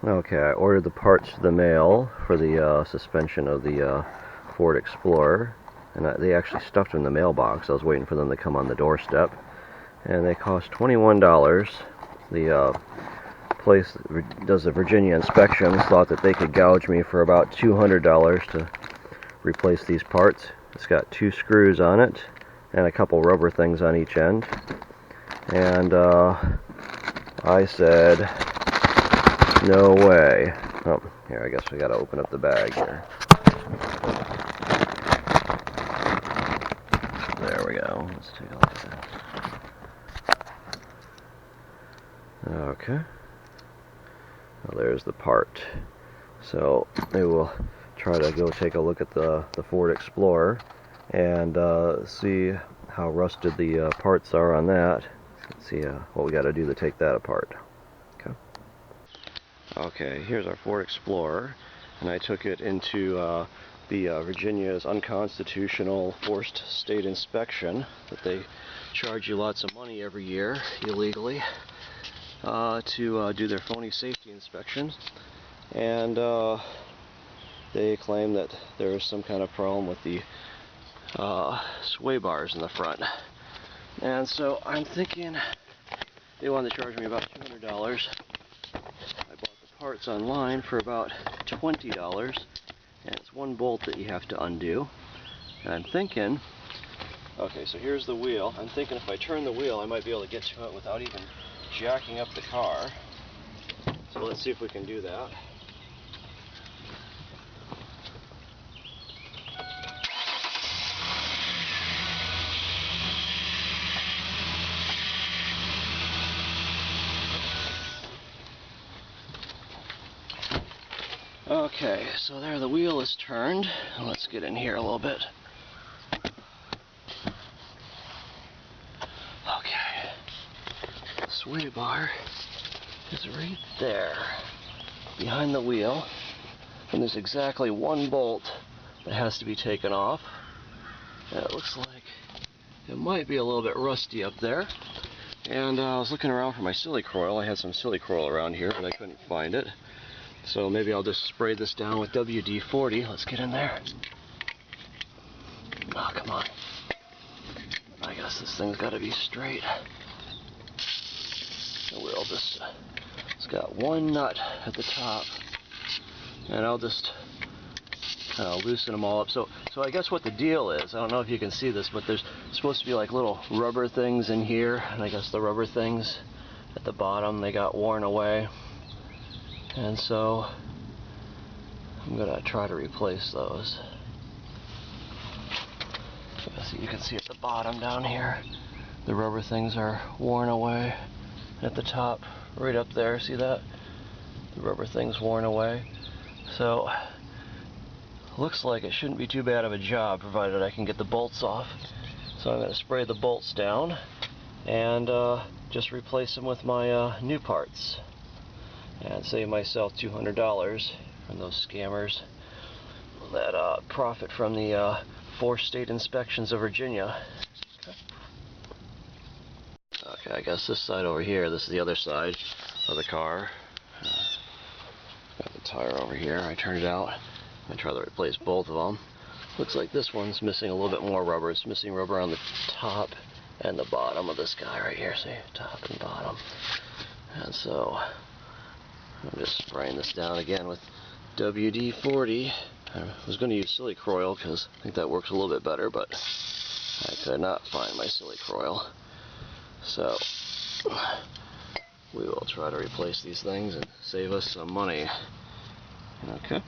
Okay, I ordered the parts to the mail for the suspension of the Ford Explorer, and they actually stuffed them in the mailbox. I was waiting for them to come on the doorstep, and they cost $21. The place that does the Virginia inspections thought that they could gouge me for about $200 to replace these parts. It's got 2 screws on it and a couple rubber things on each end, and I said, no way. Oh, here, I guess we gotta open up the bag here. There we go. Let's take a look at that. Okay. Well, there's the part. So maybe we'll try to go take a look at the Ford Explorer and see how rusted the parts are on that. Let's see what we got to do to take that apart. Okay, here's our Ford Explorer, and I took it into Virginia's unconstitutional forced state inspection that they charge you lots of money every year illegally to do their phony safety inspections, and they claim that there is some kind of problem with the sway bars in the front. And so I'm thinking they wanted to charge me about $200. Parts online for about $20, and it's 1 bolt that you have to undo. And I'm thinking, okay, so here's the wheel. I'm thinking if I turn the wheel, I might be able to get to it without even jacking up the car. So let's see if we can do that. Okay, so there the wheel is turned. Let's get in here a little bit. Okay, the sway bar is right there behind the wheel, and there's exactly 1 bolt that has to be taken off. And it looks like it might be a little bit rusty up there. And I was looking around for my silicone. I had some silicone around here, but I couldn't find it. So maybe I'll just spray this down with WD-40. Let's get in there. Oh, come on. I guess this thing's got to be straight. So we'll just, it's got 1 nut at the top, and I'll just kind of loosen them all up. So I guess what the deal is, I don't know if you can see this, but there's supposed to be like little rubber things in here, and I guess the rubber things at the bottom, they got worn away. And so I'm going to try to replace those. So you can see at the bottom down here, the rubber things are worn away. At the top, right up there, see that? The rubber thing's worn away. So looks like it shouldn't be too bad of a job, provided I can get the bolts off. So I'm going to spray the bolts down and just replace them with my new parts, and save myself $200 from those scammers that profit from the forced state inspections of Virginia. Okay, I guess this side over here, this is the other side of the car. Got the tire over here. I turned it out. I'm going to try to replace both of them. Looks like this one's missing a little bit more rubber. It's missing rubber on the top and the bottom of this guy right here. See, top and bottom. And so I'm just spraying this down again with WD-40. I was going to use silicone because I think that works a little bit better, but I could not find my silicone. So we will try to replace these things and save us some money. Okay.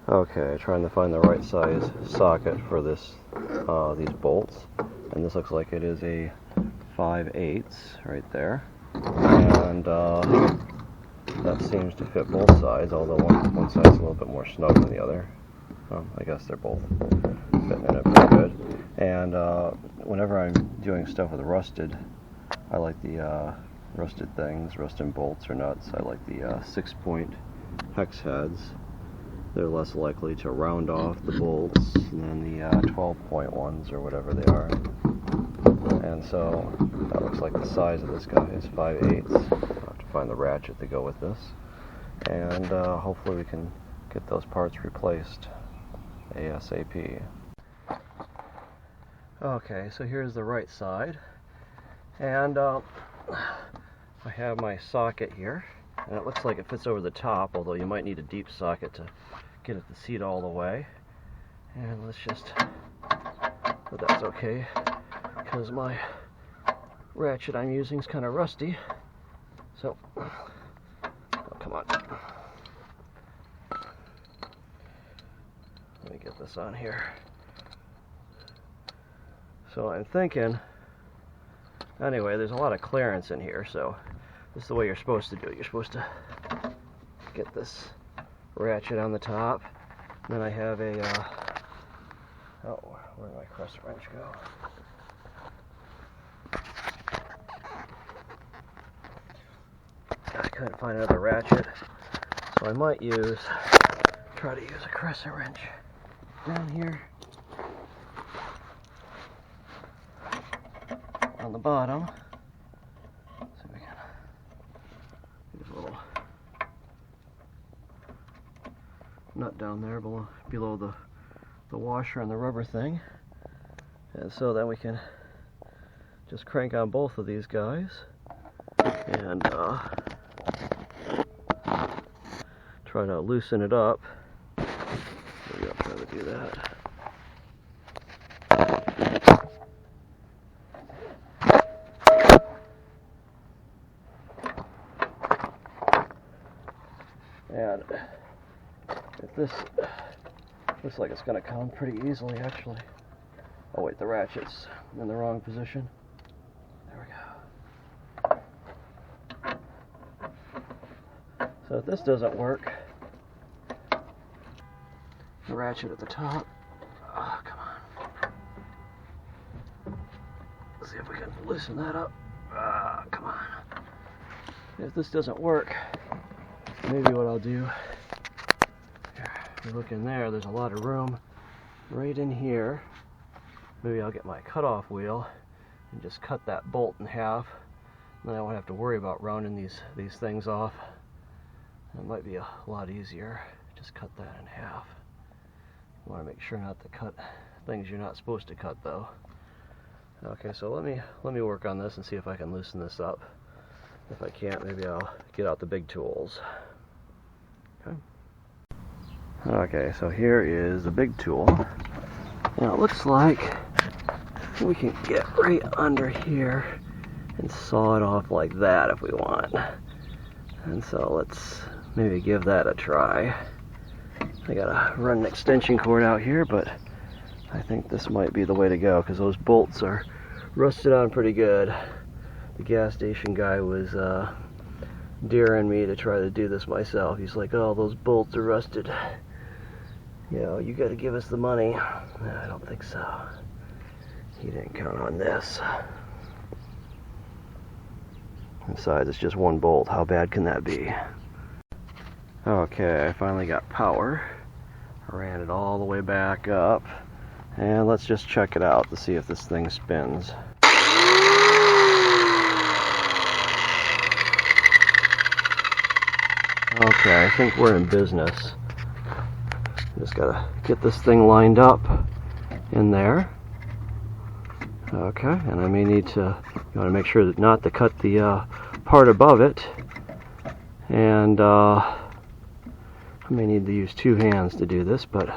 Okay, trying to find the right size socket for this these bolts, and this looks like it is a 5/8 right there, and that seems to fit both sides, although one side's a little bit more snug than the other. I guess they're both fitting in it pretty good. And whenever I'm doing stuff with rusted, I like the rusted things, rusted bolts or nuts. I like the 6-point hex heads. They're less likely to round off the bolts than the 12-point ones or whatever they are. And so that looks like the size of this guy is 5/8. I'll have to find the ratchet to go with this. and hopefully we can get those parts replaced ASAP. Okay, so here's the right side, and I have my socket here, and it looks like it fits over the top, although you might need a deep socket to get it to seat all the way. And let's just, but that's okay, because my ratchet I'm using is kind of rusty. So, oh, come on. Let me get this on here. So I'm thinking, anyway, there's a lot of clearance in here, so this is the way you're supposed to do it. You're supposed to get this ratchet on the top. Then I have a, oh, where did my crescent wrench go? I couldn't find another ratchet, so I might try to use a crescent wrench down here on the bottom. So we can use a little nut down there below the washer and the rubber thing, and so then we can just crank on both of these guys and try to loosen it up. Maybe I'll try to do that. And if this looks like it's going to come pretty easily, actually. Oh wait, the ratchet's in the wrong position. There we go. So if this doesn't work, the ratchet at the top. Oh, come on. Let's see if we can loosen that up. Come on. If this doesn't work, maybe what I'll do, if you look in there, there's a lot of room right in here. Maybe I'll get my cutoff wheel and just cut that bolt in half. Then I won't have to worry about rounding these things off. It might be a lot easier. Just cut that in half. You want to make sure not to cut things you're not supposed to cut, though. Okay, so let me work on this and see if I can loosen this up. If I can't, maybe I'll get out the big tools. Okay. Okay, so here is the big tool. Now it looks like we can get right under here and saw it off like that if we want. And so let's maybe give that a try. I gotta run an extension cord out here, but I think this might be the way to go because those bolts are rusted on pretty good. The gas station guy was daring me to try to do this myself. He's like, oh, those bolts are rusted. You know, you gotta give us the money. I don't think so. He didn't count on this. Besides, it's just one bolt. How bad can that be? Okay, I finally got power. I ran it all the way back up. And let's just check it out to see if this thing spins. Okay, I think we're in business. Just gotta get this thing lined up in there. Okay, and I may need to, you want to make sure that not to cut the part above it. And I may need to use two hands to do this, but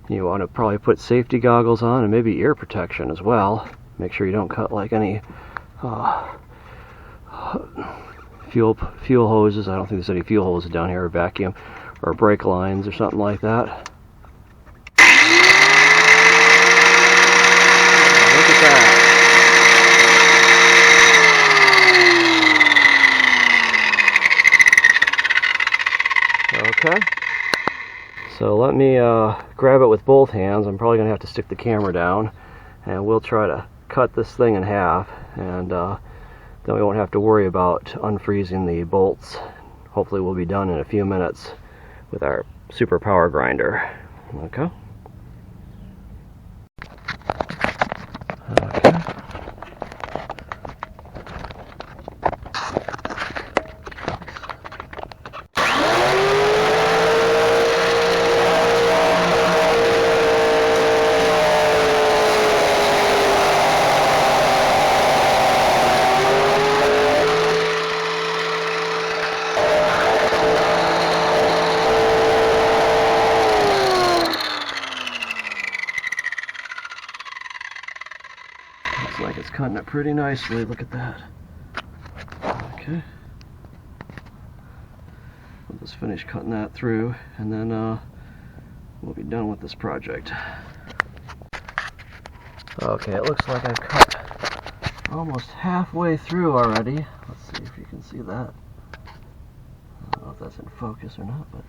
you want to probably put safety goggles on and maybe ear protection as well. Make sure you don't cut like any fuel hoses. I don't think there's any fuel hoses down here, or vacuum, or brake lines or something like that. Look at that. Okay. So let me grab it with both hands. I'm probably going to have to stick the camera down, and we'll try to cut this thing in half, and then we won't have to worry about unfreezing the bolts. Hopefully we'll be done in a few minutes with our super power grinder. Okay. Looks like it's cutting it pretty nicely. Look at that. Okay. We'll just finish cutting that through, and then we'll be done with this project. Okay, it looks like I've cut almost halfway through already. Let's see if you can see that. I don't know if that's in focus or not, but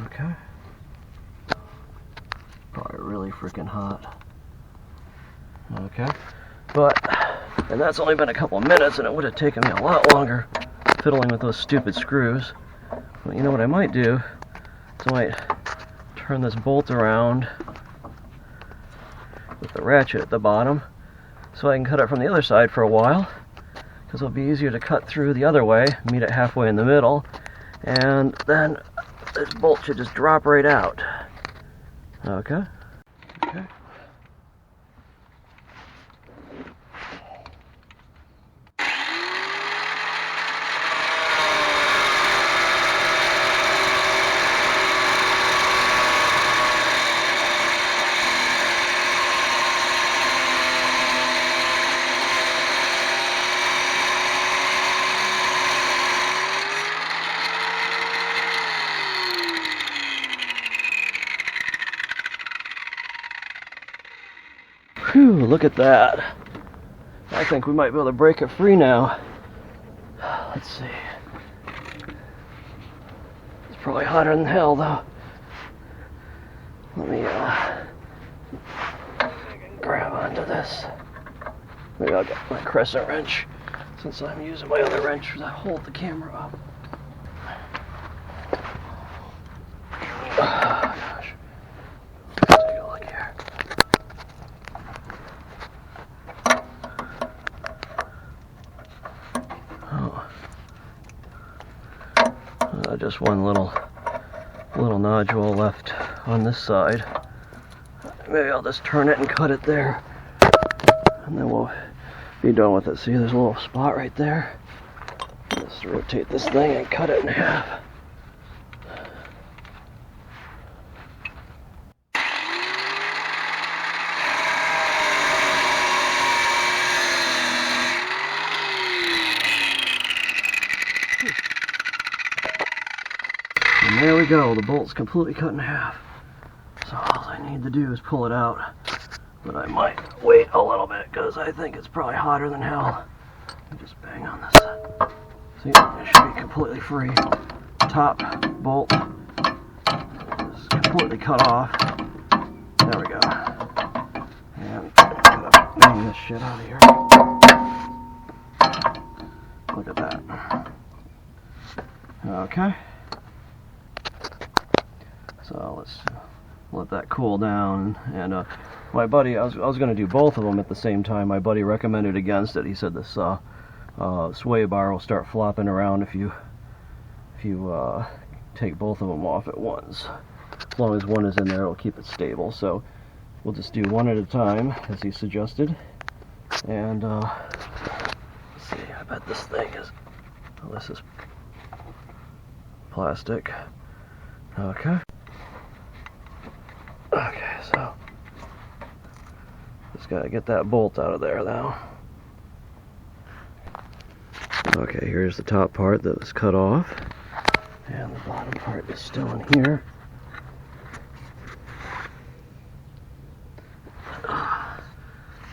okay. Probably really freaking hot. Okay, and that's only been a couple of minutes, and it would have taken me a lot longer fiddling with those stupid screws. But you know what I might do? Is I might turn this bolt around with the ratchet at the bottom, so I can cut it from the other side for a while, because it'll be easier to cut through the other way, meet it halfway in the middle, and then this bolt should just drop right out. Okay. Whew, look at that. I think we might be able to break it free now. Let's see. It's probably hotter than hell, though. Let me grab onto this. Maybe I'll get my crescent wrench, since I'm using my other wrench to hold the camera up. Oh, gosh. Let's take a look here. Just one little nodule left on this side. Maybe I'll just turn it and cut it there, and then we'll be done with it. See, there's a little spot right there. Let's rotate this thing and cut it in half. And there we go, the bolt's completely cut in half. So all I need to do is pull it out. But I might wait a little bit, because I think it's probably hotter than hell. Just bang on this. See, it should be completely free. Top bolt is completely cut off. There we go. And gotta bang this shit out of here. Look at that. Okay. So let's let that cool down. And my buddy, I was going to do both of them at the same time. My buddy recommended against it. He said this sway bar will start flopping around if you take both of them off at once. As long as one is in there, it'll keep it stable. So we'll just do one at a time, as he suggested. And let's see. I bet this thing is. Oh, this is plastic. Okay. Okay, so just gotta get that bolt out of there now. Okay, here's the top part that was cut off, and the bottom part is still in here.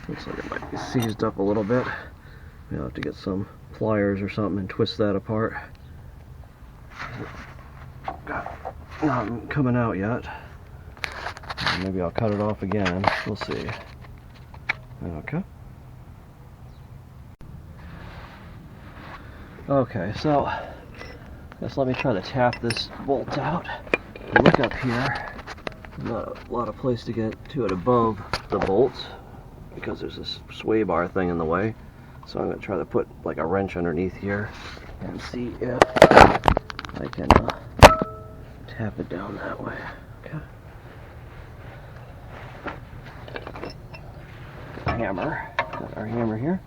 Looks like it might be seized up a little bit. I'll have to get some pliers or something and twist that apart. Not coming out yet. Maybe I'll cut it off again. We'll see. Okay. Okay, so just let me try to tap this bolt out. Look up here. There's not a lot of place to get to it above the bolts because there's this sway bar thing in the way. So I'm going to try to put like a wrench underneath here and see if I can tap it down that way. Okay. Hammer. Got our hammer here.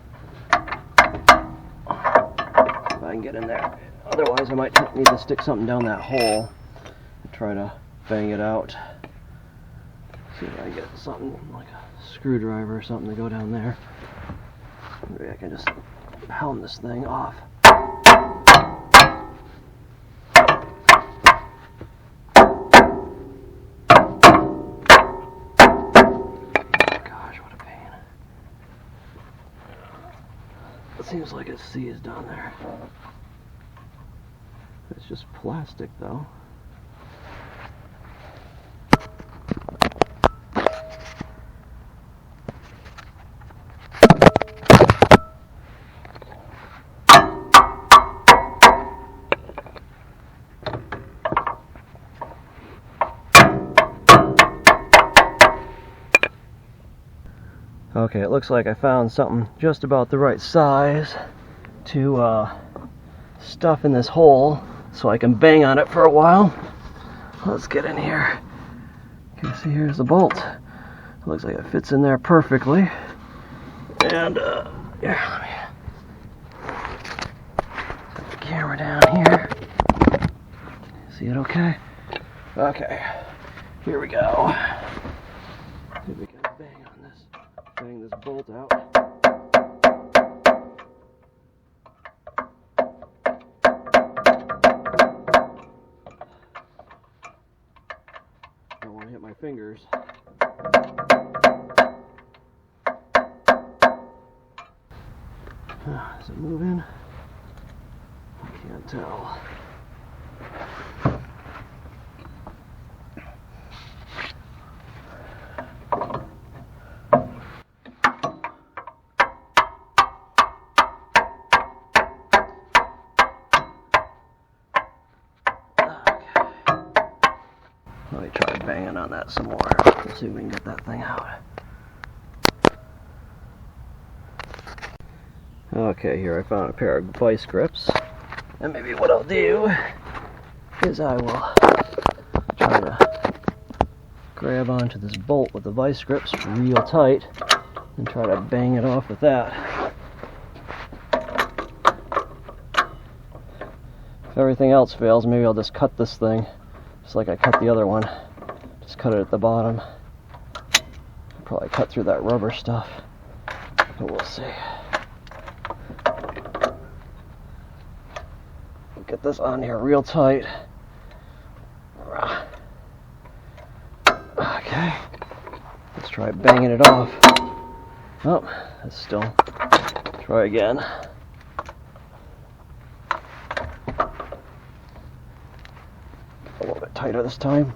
If I can get in there. Otherwise, I might need to stick something down that hole and try to bang it out. See if I can get something like a screwdriver or something to go down there. Maybe I can just pound this thing off. Gosh, what a pain. It seems like it's seized down there. It's just plastic though. Okay, it looks like I found something just about the right size to stuff in this hole so I can bang on it for a while. Let's get in here. Okay, see, here's the bolt. It looks like it fits in there perfectly. And, yeah, let me put the camera down here. See it okay? Okay, here we go. See if we can bang on this. Bang this bolt out. Don't want to hit my fingers. Is it moving? I can't tell. Let me try banging on that some more. Let's see if we can get that thing out. Okay, here I found a pair of vice grips. And maybe what I'll do is I will try to grab onto this bolt with the vice grips real tight and try to bang it off with that. If everything else fails, maybe I'll just cut this thing just like I cut the other one. Just cut it at the bottom. Probably cut through that rubber stuff, but we'll see. Get this on here real tight. Okay, let's try banging it off. Oh, that's still. Try again. A little bit tighter this time.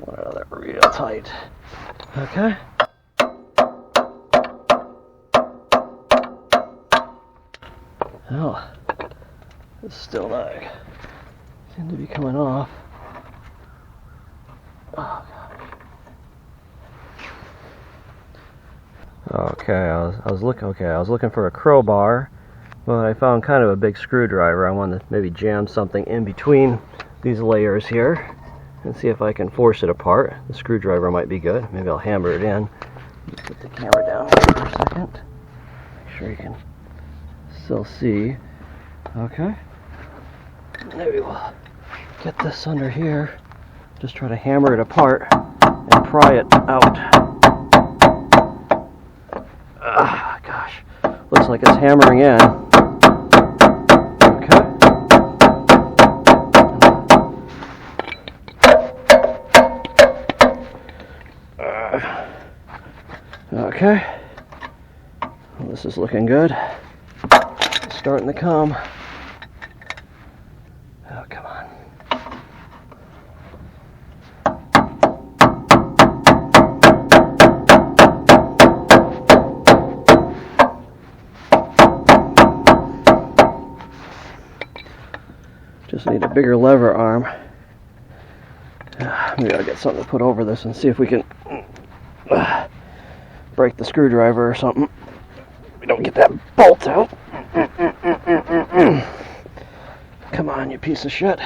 Want another real tight. Okay. Oh, it's still not seem to be coming off. Oh gosh. Okay, I was looking for a crowbar, but I found kind of a big screwdriver. I wanted to maybe jam something in between these layers here and see if I can force it apart. The screwdriver might be good. Maybe I'll hammer it in. Put the camera down here for a second. Make sure you can still see. Okay. Maybe we'll get this under here. Just try to hammer it apart and pry it out. Ah, gosh. Looks like it's hammering in. Okay. Okay. Well, this is looking good. It's starting to come. Oh, come on. Just need a bigger lever arm. Maybe I'll get something to put over this and see if we can break the screwdriver or something. We don't get that bolt out. Come on, you piece of shit.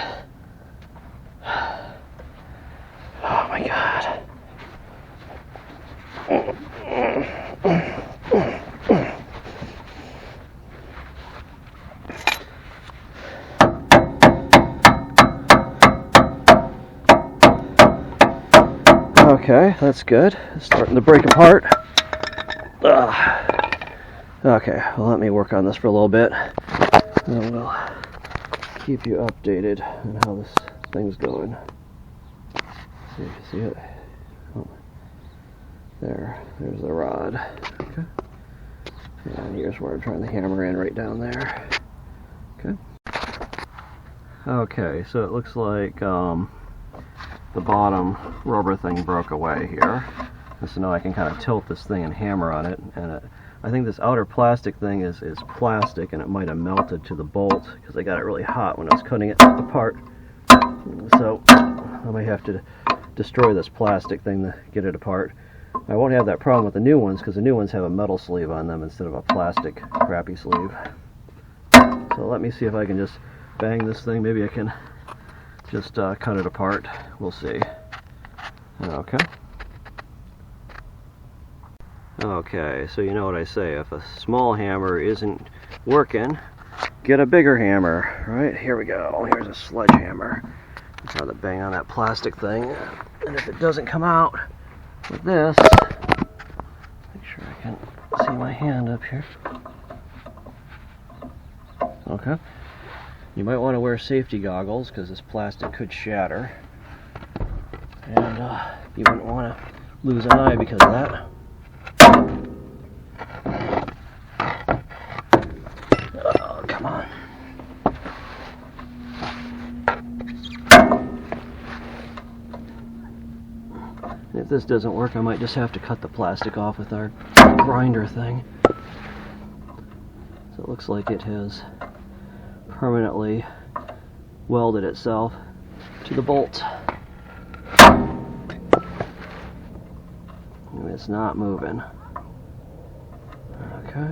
Okay, that's good. It's starting to break apart. Okay, well, let me work on this for a little bit, and we'll keep you updated on how this thing's going. See if you see it. Oh, there's the rod. Okay. And here's where I'm trying to hammer in, right down there. Okay. Okay, so it looks like the bottom rubber thing broke away here. And so now I can kind of tilt this thing and hammer on it. And I think this outer plastic thing is plastic, and it might have melted to the bolt because I got it really hot when I was cutting it apart. So I might have to destroy this plastic thing to get it apart. I won't have that problem with the new ones because the new ones have a metal sleeve on them instead of a plastic crappy sleeve. So let me see if I can just bang this thing. Maybe I can just cut it apart. We'll see. Okay. Okay, so you know what I say. If a small hammer isn't working, get a bigger hammer. Right, here we go. Here's a sledgehammer. I'm trying to bang on that plastic thing. And if it doesn't come out with this, make sure I can see my hand up here. Okay. You might want to wear safety goggles because this plastic could shatter. And you wouldn't want to lose an eye because of that. Oh, come on. If this doesn't work, I might just have to cut the plastic off with our grinder thing. So it looks like it has permanently welded itself to the bolt. And it's not moving. Okay.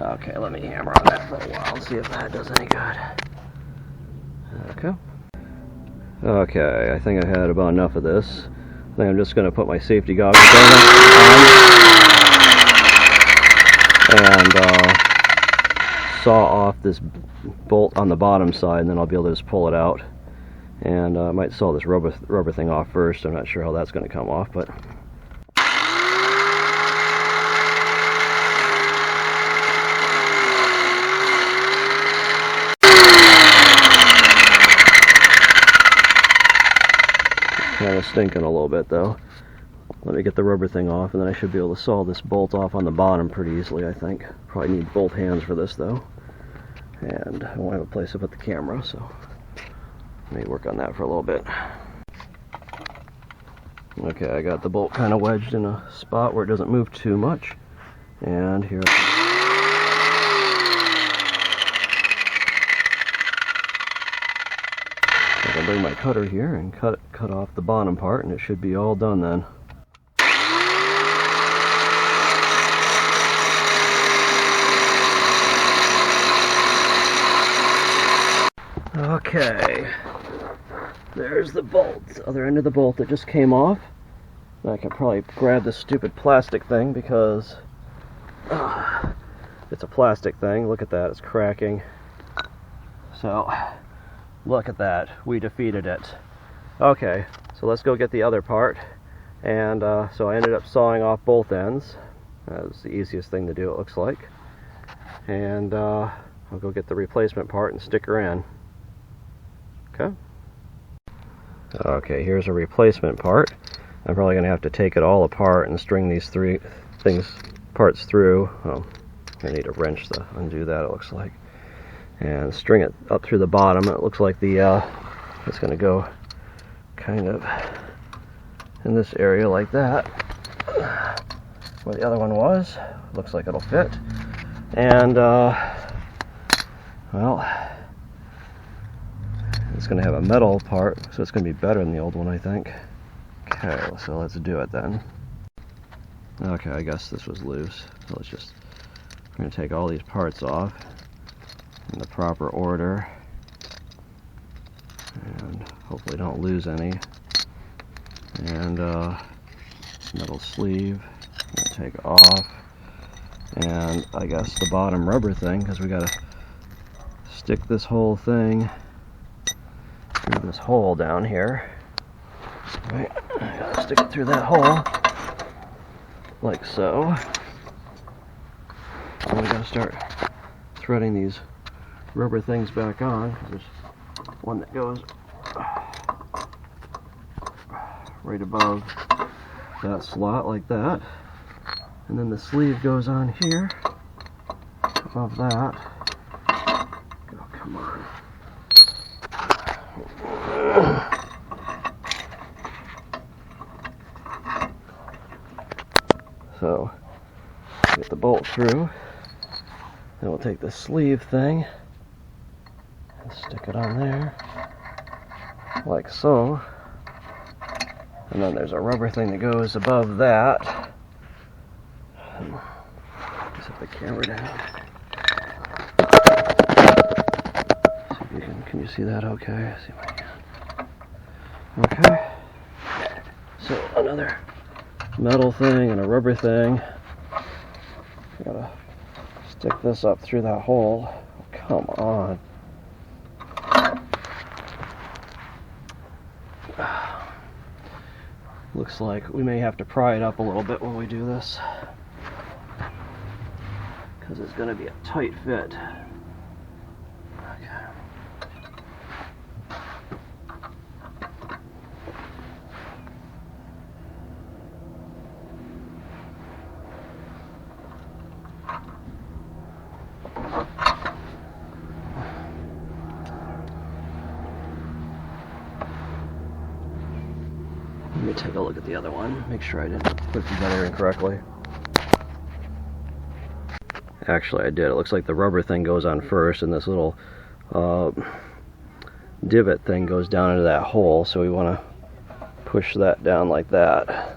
Okay, let me hammer on that for a while and see if that does any good. Okay. Okay, I think I had about enough of this. I think I'm just going to put my safety goggles on and saw off this bolt on the bottom side, and then I'll be able to just pull it out. And I might saw this rubber thing off first. I'm not sure how that's going to come off, but kind of stinking a little bit though. Let me get the rubber thing off, and then I should be able to saw this bolt off on the bottom pretty easily, I think. Probably need both hands for this though. And I won't have a place to put the camera, so let me work on that for a little bit. Okay, I got the bolt kind of wedged in a spot where it doesn't move too much. And here I can bring my cutter here and cut off the bottom part, and it should be all done then. Okay, there's the bolt, the other end of the bolt that just came off. I can probably grab this stupid plastic thing because it's a plastic thing. Look at that, it's cracking. So, look at that, we defeated it. Okay, so let's go get the other part. And so I ended up sawing off both ends. That was the easiest thing to do, it looks like. And I'll go get the replacement part and stick her in. Okay. Okay, here's a replacement part. I'm probably going to have to take it all apart and string these three parts through. Oh, I need a wrench to undo that, it looks like. And string it up through the bottom. It looks like the it's going to go kind of in this area like that, where the other one was. Looks like it'll fit. And well, it's going to have a metal part, so it's going to be better than the old one, I think. Okay, so let's do it then. Okay, I guess this was loose, so let's just I'm going to take all these parts off in the proper order and hopefully don't lose any. And metal sleeve I'm going to take off, and I guess the bottom rubber thing, because we got to stick this whole thing through this hole down here. Right, I got to stick it through that hole like so. And we got to start threading these rubber things back on. There's one that goes right above that slot like that, and then the sleeve goes on here above that. Oh, come on. So get the bolt through, then we'll take the sleeve thing and stick it on there like so. And then there's a rubber thing that goes above that. Set the camera down. See if you can you see that okay? See if I can. Okay. So another metal thing and a rubber thing. Gotta stick this up through that hole. Oh, come on. Looks like we may have to pry it up a little bit when we do this, because it's going to be a tight fit. Okay. Let me take a look at the other one, make sure I didn't put it together incorrectly. Actually, I did. It looks like the rubber thing goes on first, and this little divot thing goes down into that hole, so we want to push that down like that.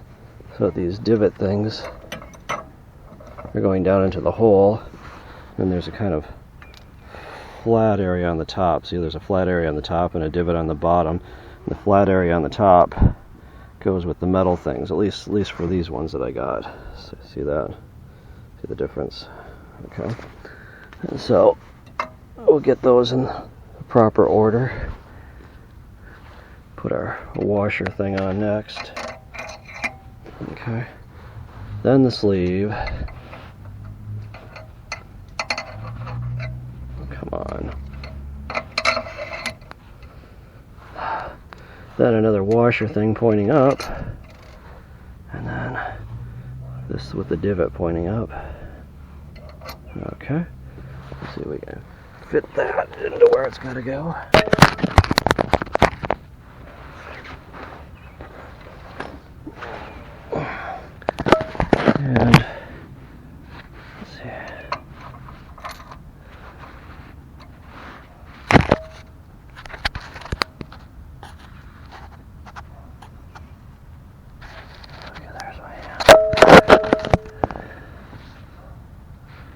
So these divot things are going down into the hole, and there's a kind of flat area on the top. See, there's a flat area on the top and a divot on the bottom. And the flat area on the top goes with the metal things, at least for these ones that I got. So, see that? See the difference? Okay. And so we'll get those in the proper order. Put our washer thing on next. Okay. Then the sleeve. Come on. Then another washer thing pointing up, and then this with the divot pointing up. Okay, let's see if we can fit that into where it's got to go. And let's see.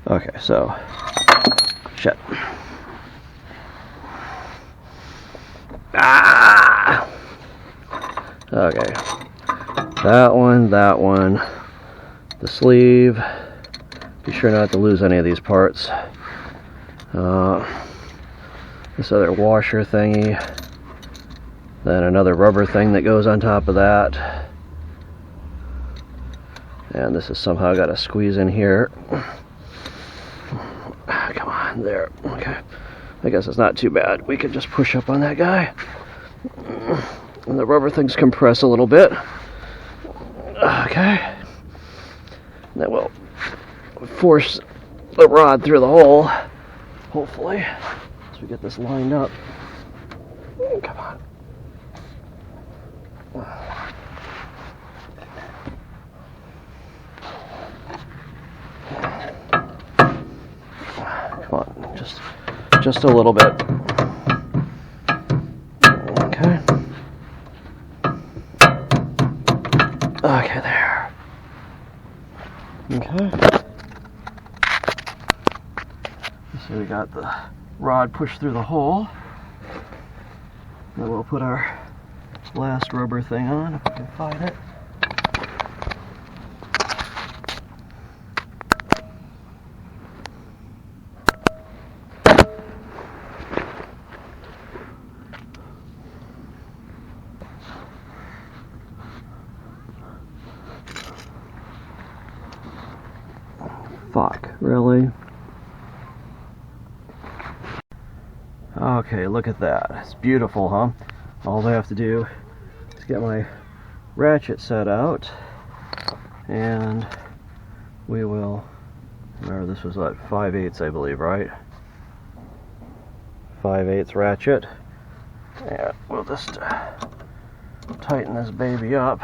Okay, so, shit. Ah! Okay. That one, the sleeve. Be sure not to lose any of these parts. This other washer thingy. Then another rubber thing that goes on top of that. And this is somehow got to squeeze in here. Come on, there. Okay. I guess it's not too bad. We can just push up on that guy. And the rubber things compress a little bit. Okay. And then we'll force the rod through the hole, hopefully, as we get this lined up. Come on. Come on, just a little bit. Okay. Okay, there. Okay. So we got the rod pushed through the hole. Then we'll put our last rubber thing on if we can find it. Fuck, really? Okay, look at that. It's beautiful, huh? All I have to do is get my ratchet set out, and we will, remember this was what, 5/8 I believe, right? 5/8 ratchet. And we'll just tighten this baby up,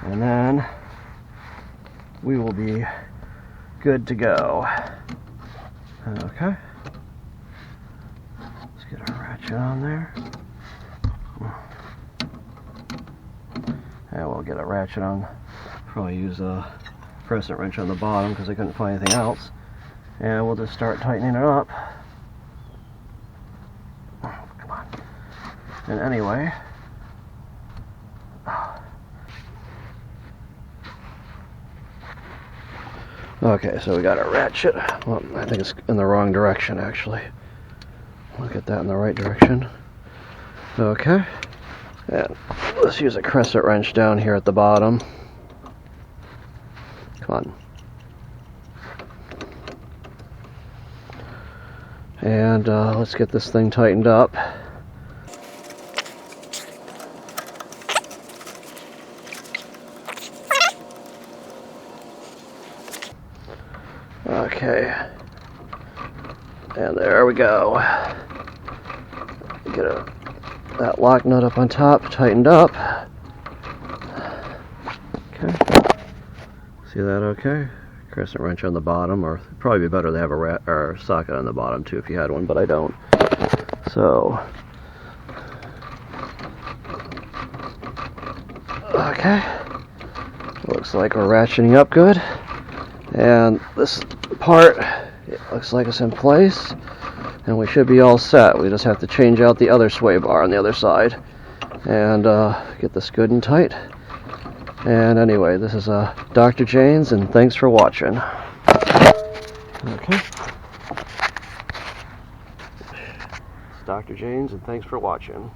and then we will be good to go. Okay. Let's get our ratchet on there. And we'll get a ratchet on. Probably use a crescent wrench on the bottom because I couldn't find anything else. And we'll just start tightening it up. Oh, come on. And anyway, okay, so we got a ratchet. Well, I think it's in the wrong direction, actually. We'll get that in the right direction. Okay. And let's use a crescent wrench down here at the bottom. Come on. And let's get this thing tightened up. Okay, and there we go. Get that lock nut up on top, tightened up. Okay, see that okay? Crescent wrench on the bottom, or it'd probably be better to have a socket on the bottom too if you had one, but I don't. So, okay, looks like we're ratcheting up good. And this part, it looks like it's in place, and we should be all set. We just have to change out the other sway bar on the other side and get this good and tight. And anyway, this is Dr. Janes, and thanks for watching. Okay. It's Dr. Janes, and thanks for watching.